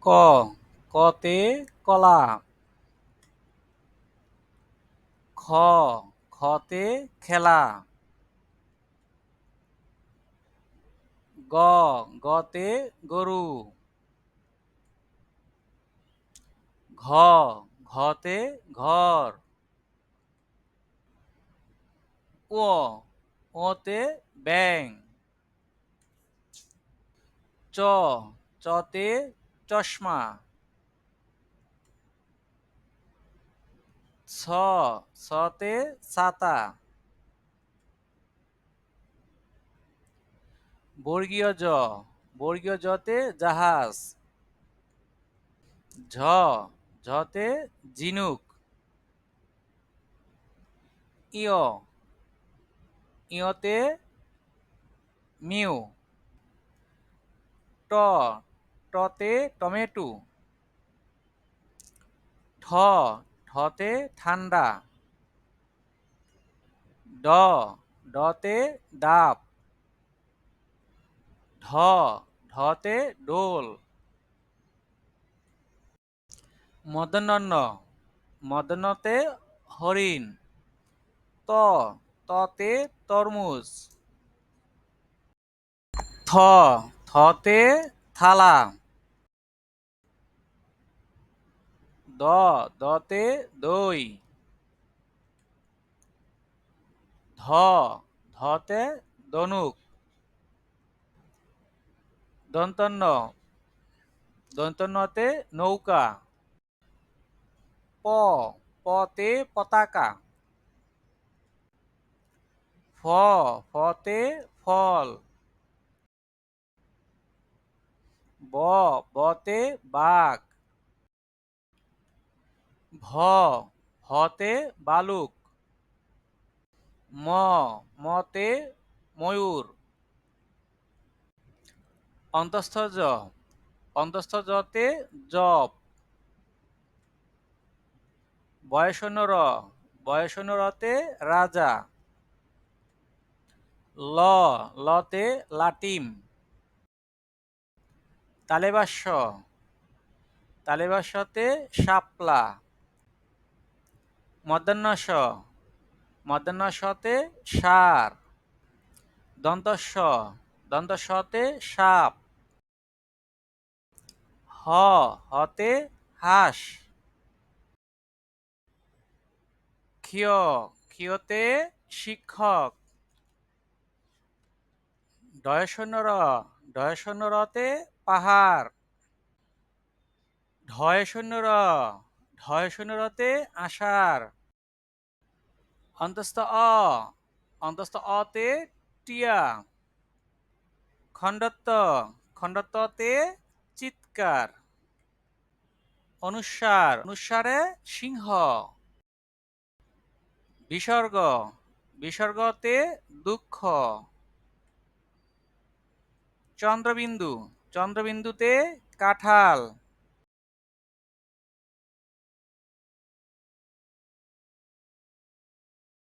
ক কতে কলা। খ খতে খেলা। গ গতে গরু। ঘ ঘতে ঘর। ও ওতে ব্যাঙ। চ চতে চশমা। ছ ছতে ছাতা। বর্গীয় জ বর্গীয় জতে জাহাজ। ঝ ঝতে ঝিনুক। ইয় ইয়তে মিউ। ট টতে টমেটো। ঠ ঠতে ঠান্ডা। ড ডতে ডাব। ঢ ঢতে ঢোল। মধ্যাহ্ন মধ্যাহ্নতে হরিণ। ত ততে তরমুজ। থ থতে থালা। দ দতে দই। ধ ধতে ধনুক। দন্তন্য দন্তন্যতে নৌকা। প পতে পতাকা। ফ ফতে ফল। ব বতে বাঘ। ভ ভতে বালুক। ম মতে ময়ূর। অন্তস্থ জ অন্তস্থ জতে জব। বয়সন্য র বয়সন্য রতে রাজা। ল লতে লাটিম। তালেবাস্য তালেবাস্যতে শাপলা। মধ্যাহ্নস মধ্যাহ্নসতে ষাঁড়। দন্তস্ব দন্তস্বতে সাপ। হ হতে হাঁস। ক্ষিয় ক্ষিয়তে শিক্ষক। ঢয়শূন্য র ঢয়শূন্য রতে পাহাড়। ঢয়শূন্য র ঢয়শূন্য রতে আষাঢ়। অন্তস্থ অ অন্তস্থ অতে টিয়া। খণ্ডত্ব খণ্ডত্বতে চিৎকার। অনুস্বার অনুস্বারে সিংহ। বিসর্গ বিসর্গতে দুঃখ। চন্দ্রবিন্দু চন্দ্রবিন্দুতে কাঁঠাল।